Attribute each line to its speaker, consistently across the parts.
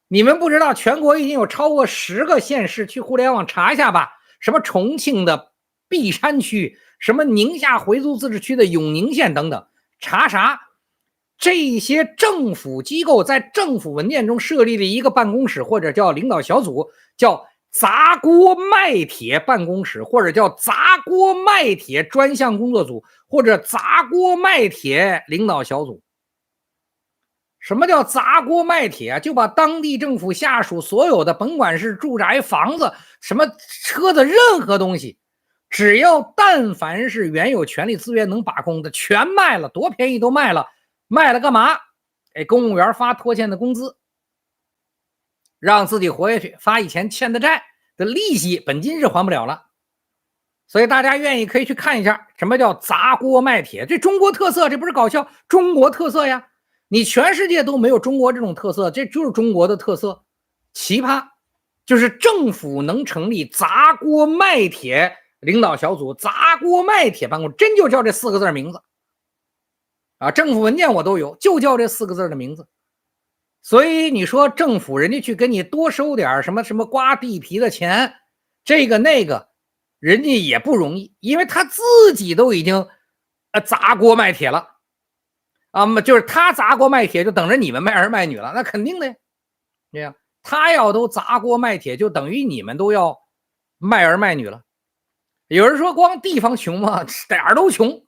Speaker 1: 你们不知道全国已经有超过10个县市，去互联网查一下吧。什么重庆的璧山区，什么宁夏回族自治区的永宁县等等，查啥？这些政府机构在政府文件中设立了一个办公室，或者叫领导小组，叫砸锅卖铁办公室，或者叫砸锅卖铁专项工作组，或者砸锅卖铁领导小组。什么叫砸锅卖铁啊？就把当地政府下属所有的，甭管是住宅、房子、什么车子，任何东西，只要但凡是原有权利资源能把控的，全卖了，多便宜都卖了。卖了干嘛？公务员发拖欠的工资，让自己活下去，发以前欠的债的利息，本金是还不了了。所以大家愿意可以去看一下，什么叫砸锅卖铁？这中国特色，这不是搞笑，中国特色呀！你全世界都没有中国这种特色，这就是中国的特色。奇葩就是政府能成立砸锅卖铁领导小组、砸锅卖铁办公室，真就叫这4个字名字啊！政府文件我都有，就叫这4个字的名字。所以你说政府人家去跟你多收点什么什么刮地皮的钱，这个那个，人家也不容易，因为他自己都已经砸锅卖铁了。就是他砸锅卖铁，就等着你们卖儿卖女了，那肯定的呀。这样，他要都砸锅卖铁，就等于你们都要卖儿卖女了。有人说光地方穷吗？哪儿都穷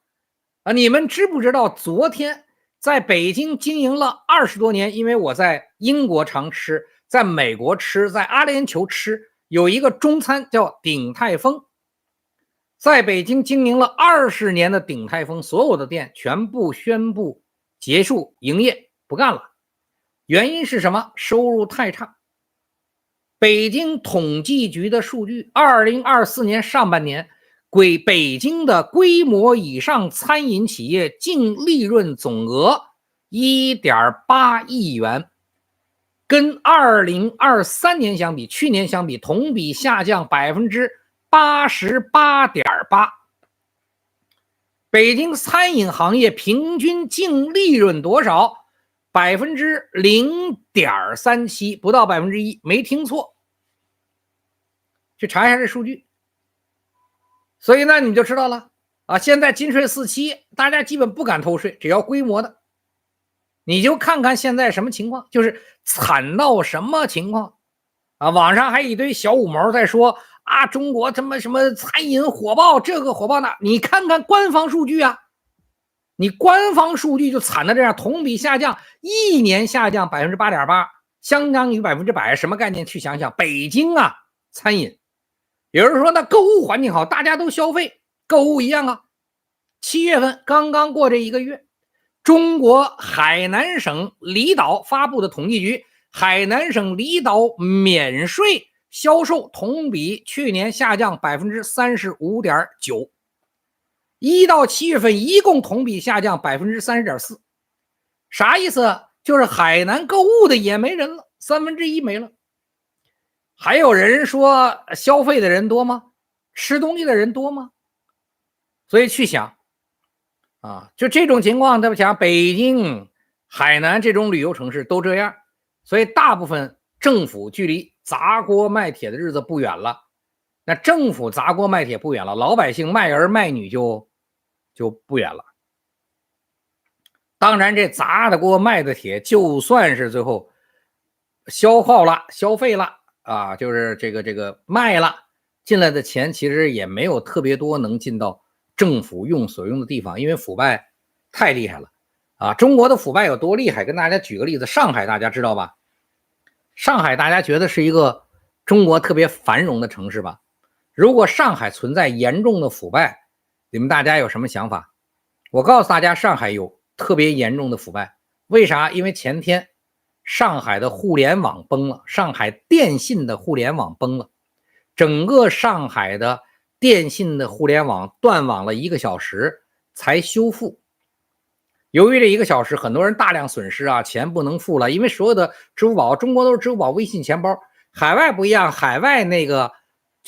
Speaker 1: 啊！你们知不知道昨天在北京经营了20多年，因为我在英国常吃，在美国吃，在阿联酋吃，有一个中餐叫鼎泰丰。在北京经营了20年的鼎泰丰，所有的店全部宣布结束营业，不干了。原因是什么？收入太差。北京统计局的数据，2024年上半年，北京的规模以上餐饮企业净利润总额 1.8亿元，跟2023年相比，去年相比，同比下降88.8%。北京餐饮行业平均净利润多少？0.37%，不到1%，没听错。去查一下这数据。所以呢，你就知道了啊。现在金税4期，大家基本不敢偷税，只要规模的。你就看看现在什么情况，就是惨到什么情况啊！网上还一堆小五毛在说啊，中国什么什么餐饮火爆，这个火爆那，你看看官方数据啊，你官方数据就惨的这样，同比下降，1年下降8.8%，相当于100%，什么概念？去想想，北京啊，餐饮。有人说那购物环境好，大家都消费，购物一样啊。7月份刚刚过这1个月，中国海南省离岛发布的统计局，海南省离岛免税销售同比去年下降35.9%， 1到7月份一共同比下降30.4%。啥意思？就是海南购物的也没人了，1/3没了。还有人说消费的人多吗？吃东西的人多吗？所以去想啊，就这种情况，对不起，北京、海南这种旅游城市都这样，所以大部分政府距离砸锅卖铁的日子不远了。那政府砸锅卖铁不远了，老百姓卖儿卖女就不远了。当然，这砸的锅卖的铁，就算是最后消耗了、消费了。就是这个卖了进来的钱，其实也没有特别多能进到政府所用的地方，因为腐败太厉害了啊！中国的腐败有多厉害？跟大家举个例子，上海大家知道吧？上海大家觉得是一个中国特别繁荣的城市吧？如果上海存在严重的腐败，你们大家有什么想法？我告诉大家，上海有特别严重的腐败，为啥？因为前天上海的互联网崩了，上海电信的互联网崩了，整个上海的电信的互联网断网了1个小时才修复。由于这1个小时，很多人大量损失啊，钱不能付了，因为所有的支付宝，中国都是支付宝、微信钱包，海外不一样，海外这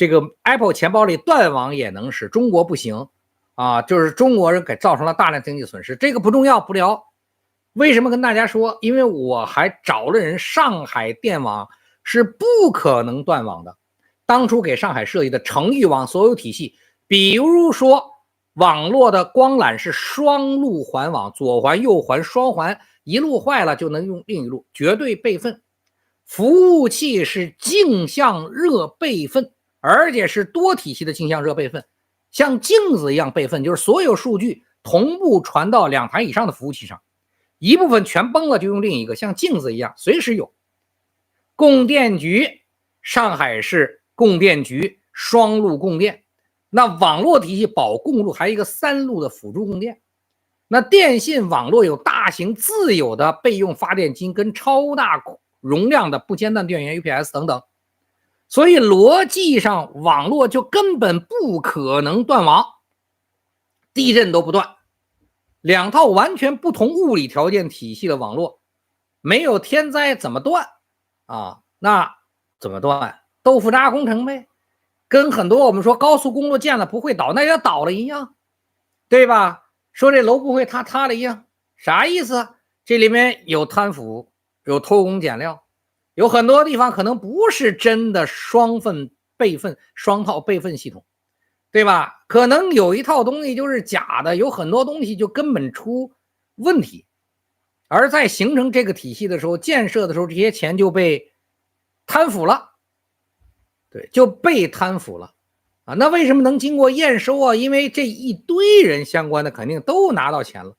Speaker 1: 个 Apple 钱包里断网也能使，中国不行啊，就是中国人给造成了大量经济损失，这个不重要，不聊。为什么跟大家说？因为我还找了人，上海电网是不可能断网的。当初给上海设计的城域网所有体系，比如说网络的光缆是双路环网，左环右环双环，一路坏了就能用另一路，绝对备份。服务器是镜像热备份，而且是多体系的镜像热备份，像镜子一样备份，就是所有数据同步传到2台以上的服务器上，一部分全崩了就用另一个，像镜子一样随时有。供电局，上海市供电局双路供电，那网络体系保供路还有一个3路的辅助供电。那电信网络有大型自有的备用发电机跟超大容量的不间断电源 UPS 等等，所以逻辑上网络就根本不可能断网，地震都不断。两套完全不同物理条件体系的网络，没有天灾怎么断啊？那怎么断？豆腐渣工程呗，跟很多我们说高速公路建了不会倒，那要倒了一样，对吧？说这楼不会塌了一样，啥意思？这里面有贪腐，有偷工减料，有很多地方可能不是真的双套备份系统，对吧？可能有一套东西就是假的，有很多东西就根本出问题。而在形成这个体系的时候，建设的时候，这些钱就被贪腐了，对，就被贪腐了啊。那为什么能经过验收啊？因为这一堆人相关的肯定都拿到钱了。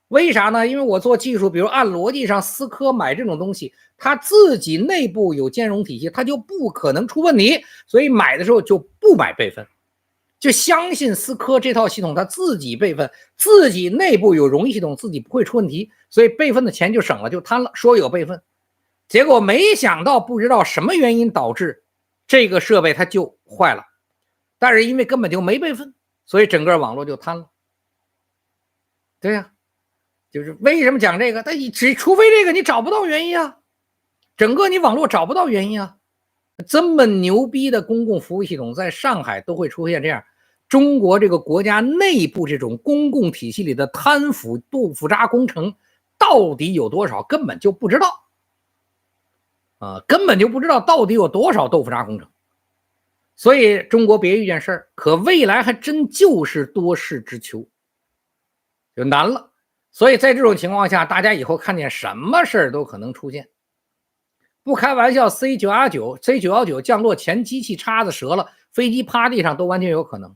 Speaker 1: 为啥呢？因为我做技术，比如按逻辑上，思科买这种东西，它自己内部有兼容体系，它就不可能出问题，所以买的时候就不买备份，就相信思科这套系统它自己备份，自己内部有容易系统，自己不会出问题，所以备份的钱就省了，就贪了，说有备份。结果没想到，不知道什么原因导致这个设备它就坏了，但是因为根本就没备份，所以整个网络就瘫了。对呀，就是为什么讲这个？但除非这个你找不到原因啊，整个你网络找不到原因啊。这么牛逼的公共服务系统，在上海都会出现这样。中国这个国家内部这种公共体系里的贪腐豆腐渣工程到底有多少，根本就不知道啊，根本就不知道到底有多少豆腐渣工程。所以中国别遇见事儿，可未来还真就是多事之秋，就难了。所以在这种情况下，大家以后看见什么事儿都可能出现。不开玩笑 ，C919 降落前机器叉子折了，飞机趴地上都完全有可能，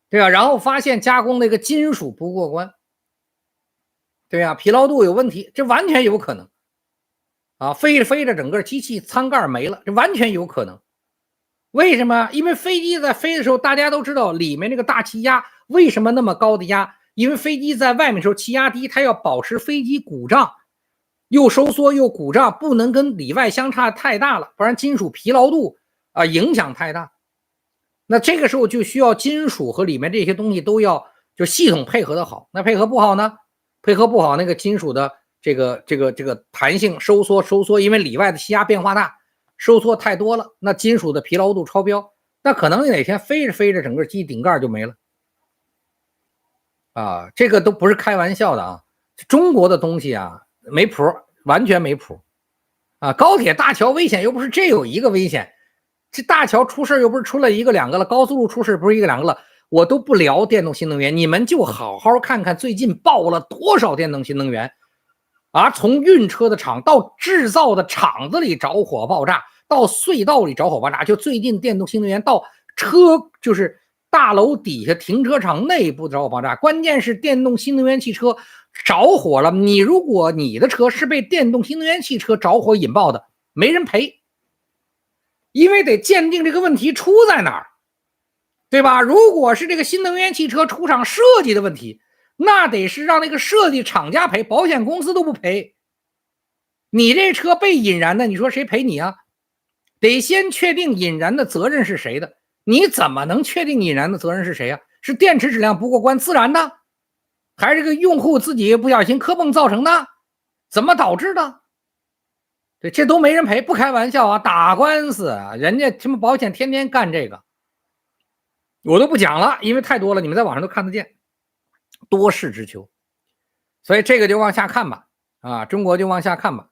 Speaker 1: 对吧？然后发现加工那个金属不过关，对呀，疲劳度有问题，这完全有可能啊！飞着飞着，整个机器舱盖没了，这完全有可能。为什么？因为飞机在飞的时候，大家都知道里面那个大气压为什么那么高的压？因为飞机在外面的时候气压低，它要保持飞机鼓胀，又收缩又鼓胀，不能跟里外相差太大了，不然金属疲劳度影响太大。那这个时候就需要金属和里面这些东西都要就系统配合的好。那配合不好呢？配合不好，那个金属的这个弹性收缩，因为里外的气压变化大，收缩太多了，那金属的疲劳度超标，那可能哪天飞着飞着，整个机顶盖就没了啊！这个都不是开玩笑的啊！中国的东西啊，没谱，完全没谱啊！高铁大桥危险又不是这有一个危险，这大桥出事又不是出了一个两个了，高速路出事不是一个两个了。我都不聊电动新能源，你们就好好看看最近爆了多少电动新能源啊！从运车的厂到制造的厂子里着火爆炸，到隧道里着火爆炸，就最近电动新能源到车就是大楼底下停车场内部着火爆炸。关键是电动新能源汽车着火了，如果你的车是被电动新能源汽车着火引爆的，没人赔，因为得鉴定这个问题出在哪儿。对吧？如果是这个新能源汽车出厂设计的问题，那得是让那个设计厂家赔，保险公司都不赔。你这车被引燃的，你说谁赔你啊？得先确定引燃的责任是谁的。你怎么能确定引燃的责任是谁啊？是电池质量不过关自燃的，还是这个用户自己不小心磕碰造成的？怎么导致的？对，这都没人赔，不开玩笑啊！打官司啊，人家什么保险天天干这个。我都不讲了，因为太多了，你们在网上都看得见，多事之秋。所以这个就往下看吧，啊，中国就往下看吧。